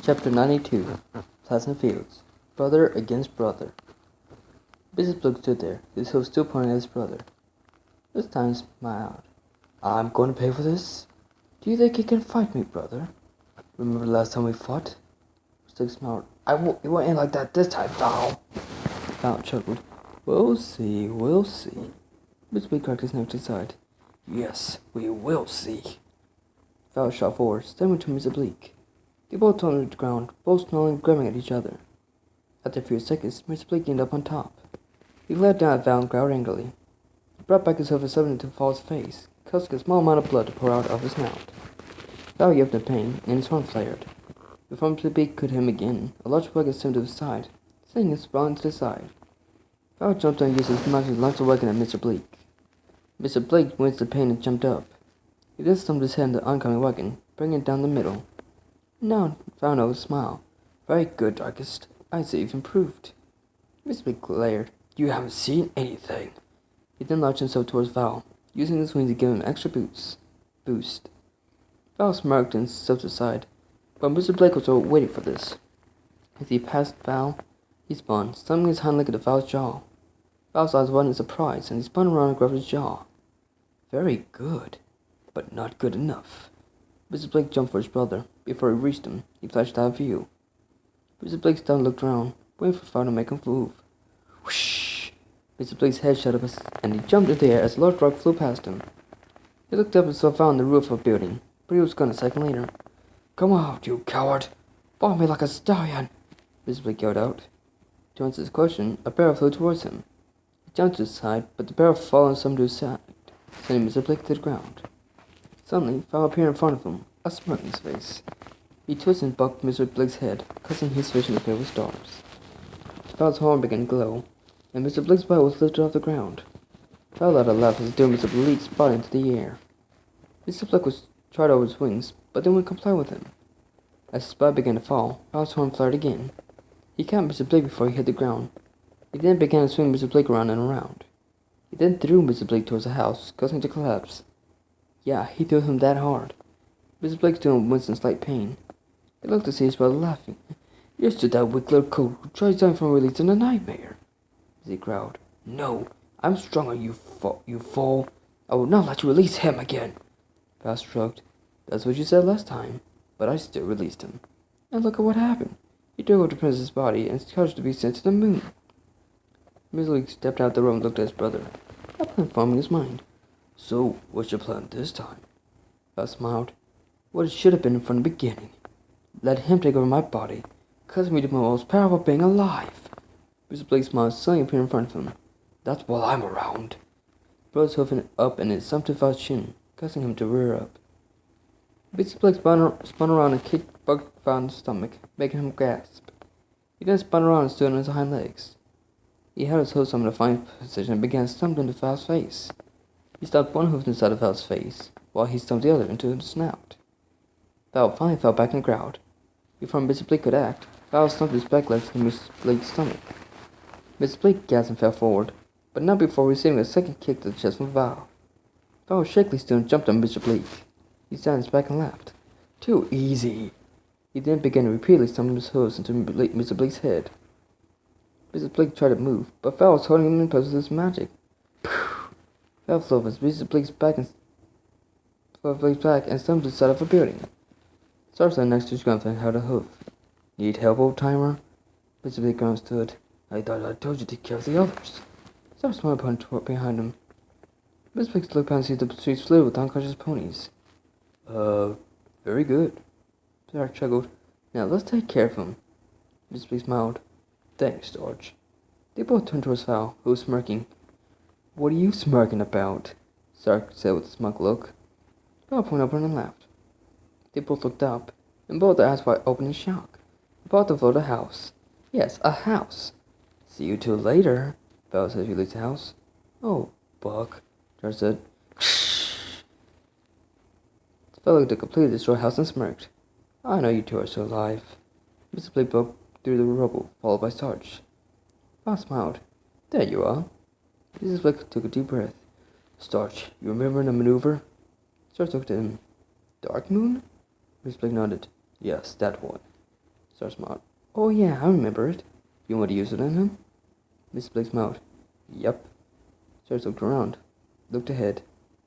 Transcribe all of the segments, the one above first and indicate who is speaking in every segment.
Speaker 1: Chapter 92 Pleasant Fields Brother Against Brother. Mrs. Blake stood there, his hoof still pointing at his brother. This time he smiled. I'm going to pay for this? Do you think you can fight me, brother? Remember the last time we fought? Blake smiled. It won't end like that this time, Val. Val chuckled. We'll see. Mrs. Blake cracked his neck to his side. Yes, we will see. Val shot forward, staring to Mrs. Blake. They both tumbled to the ground, both snarling and grabbing at each other. After a few seconds, Mr. Blake ended up on top. He glared down at Val and growled angrily. He brought back his hoof and suddenly to Val's face, causing a small amount of blood to pour out of his mouth. Val yelped in pain, and his horn flared. Before Mr. Blake could hit him again, a large wagon slammed to his side, sending him sprawling to the side. Val jumped and used his knife to launch the wagon at Mr. Blake. Mr. Blake winced in pain and jumped up. He then stumped his head in the oncoming wagon, bringing it down the middle. Now Val noticed a smile. Very good, Darkest. I'd say you've improved. Mr. Blake glared. You haven't seen anything. He then launched himself towards Val, using his wings to give him an extra boost. Val smirked and stepped aside, but Mr. Blake was waiting for this. As he passed Val, he spun, slamming his hind leg into Val's jaw. Val's eyes widened in surprise, and he spun around and grabbed his jaw. Very good, but not good enough. Mr. Blake jumped for his brother. Before he reached him, he flashed out of view. Mr. Blake stopped and looked around, waiting for Val to make him move. Whoosh! Mr. Blake's head shot up and he jumped into the air as a large rock flew past him. He looked up and saw Val on the roof of a building, but he was gone a second later. Come out, you coward! Follow me like a stallion! Mr. Blake yelled out. To answer his question, a barrel flew towards him. He jumped to his side, but the barrel fell and slammed to his side, sending Mr. Blake to the ground. Suddenly, Val appeared in front of him, a smirk in his face. He twisted and bucked Mr. Blake's head, causing his vision to appear with stars. Val's horn began to glow, and Mr. Blake's body was lifted off the ground. Val let out a laugh as he threw Mr. Blake's body into the air. Mr. Blake was tried over his wings, but they wouldn't comply with him. As his body began to fall, Val's horn flared again. He caught Mr. Blake before he hit the ground. He then began to swing Mr. Blake around and around. He then threw Mr. Blake towards the house, causing it to collapse. Yeah, he threw him that hard. Mr. Blake still winced in slight pain. He looked to see his brother laughing. You're still that weak little coat who tries dying from release in a nightmare. As he growled. No, I'm stronger, you fool. I will not let you release him again. Val shrugged. That's what you said last time, but I still released him. And look at what happened. He took over the prince's body and caused to be sent to the moon. Mr. Blake stepped out the room and looked at his brother, a plan forming his mind. So, what's your plan this time? Val smiled. What it should have been from the beginning. Let him take over my body, causing me to be the most powerful being alive. Mr. Blake smiled, suddenly appeared in front of him. That's while I'm around. Brothers hoofing up and it thumped to Val's chin, causing him to rear up. Mr. Blake spun around and kicked Val in the stomach, making him gasp. He then spun around and stood on his hind legs. He held his hooves in a fine position and began stumbling into Val's face. He stomped one hoof inside of Val's face, while he stumped the other into his snout. Val finally fell back and growled. Before Mr. Blake could act, Val stumped his back legs into Mr. Blake's stomach. Mr. Blake gasped and fell forward, but not before receiving a second kick to the chest from Val. Val shakily stood and jumped on Mr. Blake. He sat on his back and laughed. Too easy. He then began to repeatedly stomp his hooves into Mr. Blake's head. Mr. Blake tried to move, but Val was holding him in place with his magic. Val flew over Mr. Blake's back and stumped the side of a building. Star sat next to his grandfather and held a hoof. Need help, old timer? Mr. Blake understood. I thought I told you to take care of the others. Star smiled behind him. Mr. Blake looked back and see the streets filled with unconscious ponies. Very good. Star chuckled. Now let's take care of him. Mr. Blake smiled. Thanks, George. They both turned towards Val, who was smirking. What are you smirking about? Sark said with a smug look. Val pointed up and laughed. They both looked up, and both their eyes wide open in shock. About to float a house. Yes, a house. See you two later, Val said as he leaves the house. Oh, Buck, George said. Val looked at the completely destroyed house and smirked. I know you two are still alive. Mr. Blake broke through the rubble, followed by Sarge. Val smiled. There you are. Mrs. Blake took a deep breath. Starch, you remember the maneuver? Starch looked at him. Dark Moon? Mrs. Blake nodded. Yes, that one. Sarah smiled. Oh yeah, I remember it. You want to use it on him? Mrs. Blake smiled. Yup. Sarah looked around, looked ahead.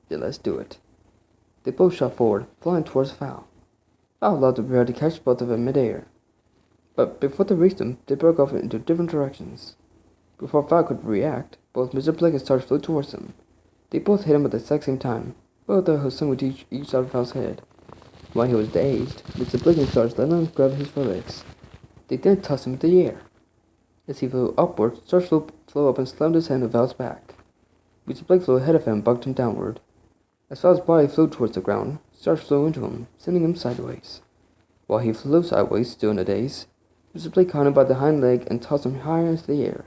Speaker 1: Yeah, let's do it. They both shot forward, flying towards Val. Val allowed the bear to catch both of them midair. But before they reached them, they broke off into different directions. Before Val could react, both Mr. Blake and Sarge flew towards him. They both hit him at the exact same time. Both their hooks sunk with each side of Val's head. While he was dazed, Mr. Blake and Sarge let him grab his forelegs. They then tossed him into the air. As he flew upward, Sarge flew up and slammed his hand on Val's back. Mr. Blake flew ahead of him and bucked him downward. As Val's body flew towards the ground, Sarge flew into him, sending him sideways. While he flew sideways, still in a daze, Mr. Blake caught him by the hind leg and tossed him higher into the air.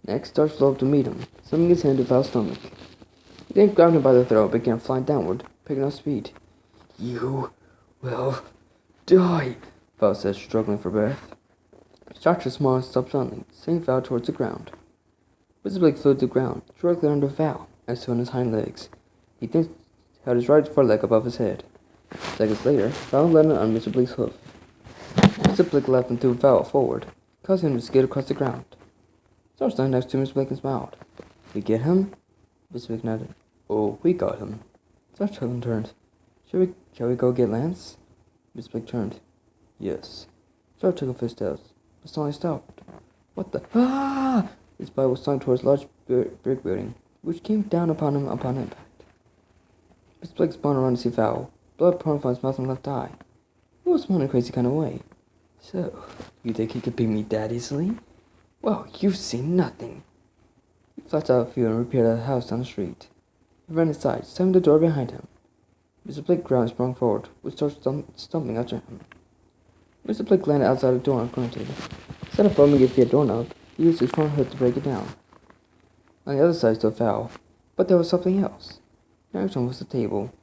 Speaker 1: Next, Sarge flew up to meet him, slamming his hand to Val's stomach. He then grabbed him by the throat and began flying downward, picking up speed. You will die, Val said, struggling for breath. Sarge's smile stopped suddenly, sending Val towards the ground. Mr. Blake flew to the ground, directly under Val, and stood on his hind legs. He then held his right foreleg above his head. Seconds later, Val landed on Mr. Blake's hoof. Mr. Blake left and threw Val forward, causing him to skid across the ground. Sarge stood next to Mr. Blake and smiled. We get him? Mr. Blake nodded. Oh, we got him. Sarge turned. Shall we go get Lance? Mr. Blake turned. Yes. Sarge took a few steps, but suddenly stopped. What the? Ah! His body was slung towards a large brick building, which came down upon him upon impact. Mr. Blake spun around to see Val, blood pouring from his mouth and left eye. He was smiling in a crazy kind of way. So, you think he could beat me that easily? Well, you've seen nothing. He flashed out of view and reappeared at a house down the street. He ran inside, slamming the door behind him. Mr. Blake ground and sprung forward, with Sarge stumbling after him. Mr. Blake landed outside the door and grunted. Instead of foaming against the doorknob, he used his front hook to break it down. On the other side stood Val, but there was something else. Next one was the table,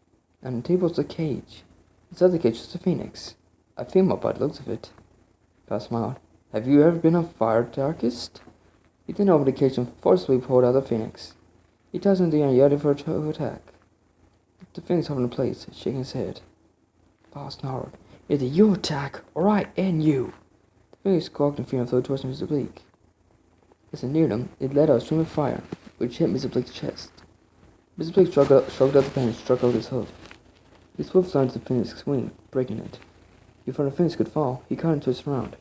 Speaker 1: and on the table was a cage. Inside the cage was a phoenix. A female by the looks of it. Val smiled. Have you ever been on fire, Darkest? He then opened the cage and forcibly pulled out the phoenix. He tossed it in the air and yelled for it to attack. The phoenix hovered in place, shaking his head. Val snarled. Either you attack, or I end you. The phoenix squawked in fear and flew towards Mr. Blake. As it neared him, it let out a stream of fire, which hit Mr. Blake's chest. Mr. Blake shrugged out the pain and struck out with his hoof. He swooped down to the phoenix's wing, breaking it. Before the phoenix could fall, he caught into its round.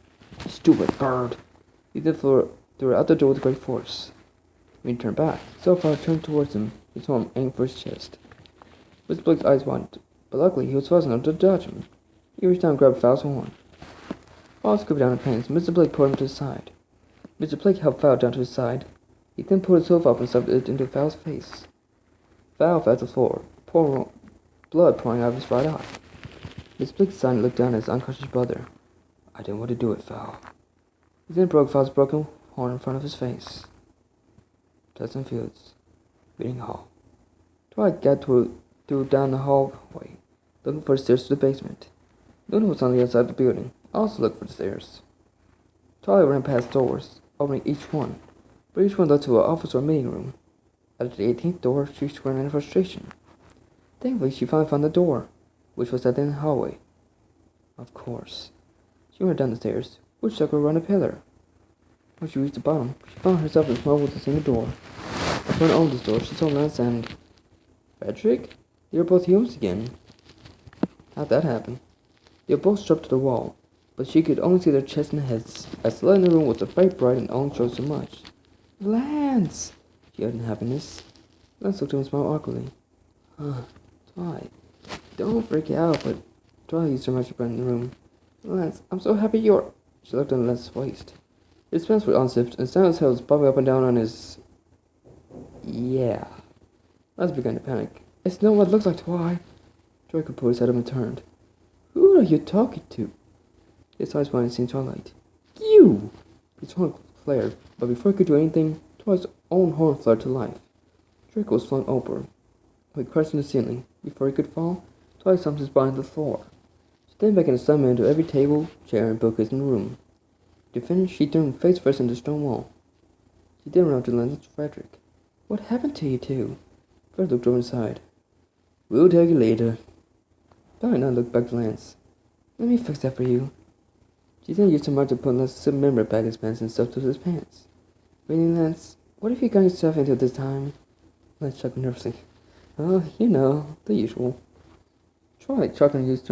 Speaker 1: Stupid bird! He then threw it out the door with great force. When he turned back, Fire turned towards him, his arm aimed for his chest. Mr. Blake's eyes widened, but luckily he was fast enough to dodge him. He reached down and grabbed Val's horn. Val scooped down in pain, so Mr. Blake pulled him to his side. Mr. Blake helped Val down to his side. He then pulled his hoof up and stuffed it into Val's face. Val fell to the floor, blood pouring out of his right eye. Mr. Blake sighed and looked down at his unconscious brother. I didn't want to do it, Val. He then broke Val's broken horn in front of his face. Pleasant Fields, Reading Hall. Twilight got through down the hallway, looking for the stairs to the basement. Luna was on the other side of the building, also looking for the stairs. Twilight ran past doors, opening each one, but each one led to an office or meeting room. At the 18th door, she screamed in frustration. Thankfully, she finally found the door, which was at the end of the hallway. Of course. She went down the stairs, which took her around a pillar. When she reached the bottom, she found herself in a small with a single door. Upon opening this door, she saw Lance and Frederick. They were both humans again. How'd that happen? They were both strapped to the wall, but she could only see their chests and heads, as the light in the room was very bright and only showed so much. Lance! She yelled in happiness. Lance looked at him and smiled awkwardly. Twilight. Don't freak out, but Twilight used her magic breath in the room. Lance, I'm so happy you're... She looked on Lance's waist. His pants were unzipped, and Simon's head was bobbing up and down on his... Yeah. Lance began to panic. It's not what it looks like, Twilight. Draco put his head up and turned. Who are you talking to? His eyes widened, seeing Twilight. You! His horn flared, but before he could do anything, Twilight's own horn flared to life. Draco was flung over. He crashed in the ceiling. Before he could fall, Twilight thumped his body on the floor. She then began to slam into every table, chair, and bookcase in the room. To finish, she turned face first into the stone wall. She then ran up to Lance and Frederick. What happened to you two? Fred looked over his side. We'll tell you later. Twilight now looked back to Lance. Let me fix that for you. She then used her mouth to put Lance's memory back in his pants and stuffed up his pants. Really, Lance? What have you gotten yourself into this time? Lance chuckled nervously. Oh, you know, the usual. Charlie chuckled and used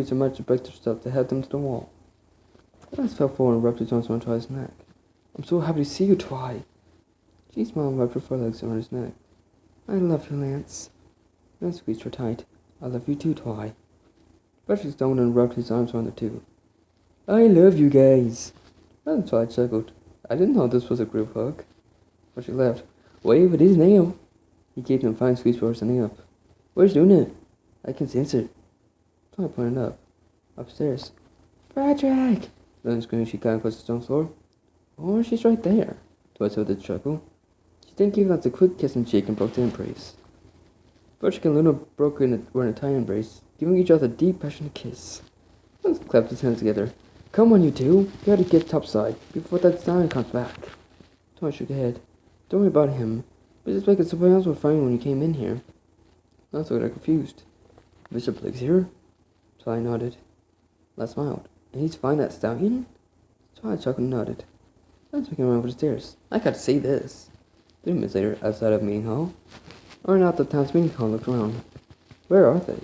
Speaker 1: her mouth to break their stuff to head them to the wall. Lance fell forward and rubbed his arms around Charlie's neck. I'm so happy to see you, Twi. She smiled and wrapped her forelegs around his neck. I love you, Lance. Lance squeezed her tight. I love you too, Twi. Patrick stoned and rubbed his arms around the two. I love you guys. And Twi chuckled. I didn't know this was a group hug. Patrick laughed. Wave it is now. He gave them a fine squeeze before standing up. Where's Luna? I can sense her. Twi pointed up. Upstairs. Frederick! Luna screamed as she got across the stone floor. Oh, she's right there. Twi said with a chuckle. She then gave Lance a quick kiss and cheek and broke the embrace. Frederick and Luna were in a tight embrace, giving each other a deep, passionate kiss. Lance clapped his hands together. Come on, you two. You gotta get topside before that stallion comes back. Twi shook her head. Don't worry about him. Mrs. Blake and somebody else were fine when you came in here. Lance looked confused. Mr. Blake's here? Twi nodded. Lance smiled. And he's fine, that stallion? Twi chuckled and nodded. Lance began around for the stairs. I got to see this. 3 minutes later, outside of meeting hall, or out the town's meeting hall, looked around. Where are they?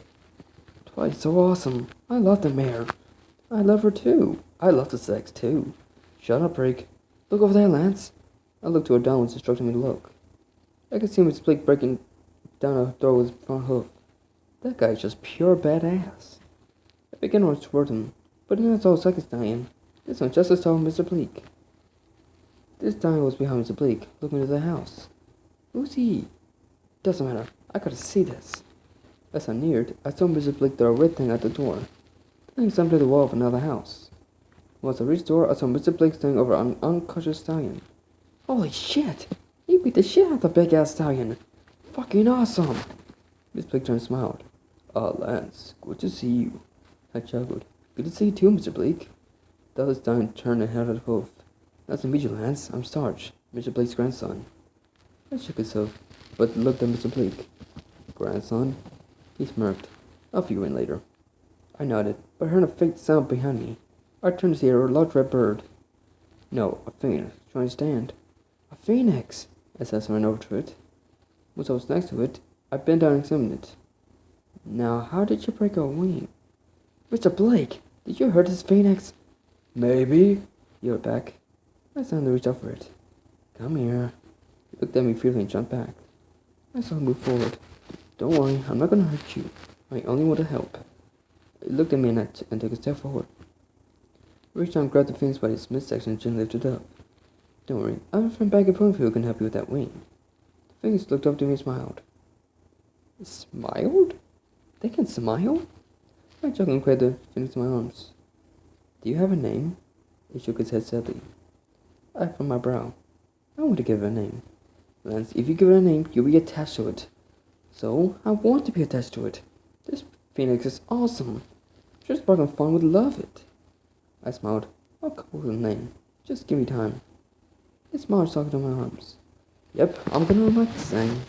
Speaker 1: Twi, so awesome. I love the mayor. I love her too. I love the sex too. Shut up, Rick. Look over there, Lance. I looked to her downwards, instructing me to look. I could see Mr. Blake breaking down a door with his front hoof. That guy's just pure badass. I began to run toward him, but then I saw a second stallion. This one just as tall as Mr. Blake. This stallion was behind Mr. Blake, looking into the house. Who's he? Doesn't matter. I gotta see this. As I neared, I saw Mr. Blake throw a red thing at the door. The thing jumped to the wall of another house. Once I reached the door, I saw Mr. Blake standing over an unconscious stallion. Holy shit! He beat the shit out of the big-ass stallion. Fucking awesome! Mr. Blake turned and smiled. Lance, good to see you. I chuckled. Good to see you too, Mr. Blake. The other stallion turned and held out both. Nice to meet you, Lance. I'm Sarge, Mr. Blake's grandson. I shook his head, but looked at Mr. Blake. Grandson? He smirked. I'll figure in later. I nodded, but heard a faint sound behind me. I turned to see a large red bird. No, a phoenix, trying to stand. A phoenix! I said and ran over to it. Once I was next to it, I bent down and examined it. Now, how did you break a wing? Mr. Blake, did you hurt this phoenix? Maybe, he yelled back. I started to reach out for it. Come here. He looked at me fearfully and jumped back. I saw him move forward. Don't worry, I'm not going to hurt you. I only want to help. He looked at me and took a step forward. I reached out and grabbed the phoenix by its midsection and gently lifted it up. Don't worry, I have a friend back at Plumfield who can help you with that wing. The phoenix looked up to me and smiled. Smiled? They can smile? I chuckled and carried the phoenix in my arms. Do you have a name? He shook his head sadly. I from my brow. I want to give it a name. Lance, if you give it a name, you'll be attached to it. So, I want to be attached to it. This phoenix is awesome. Just Spark Fun would love it. I smiled. I'll come up with a name. Just give me time. His smile talking to my arms. Yep, I'm gonna remember this thing.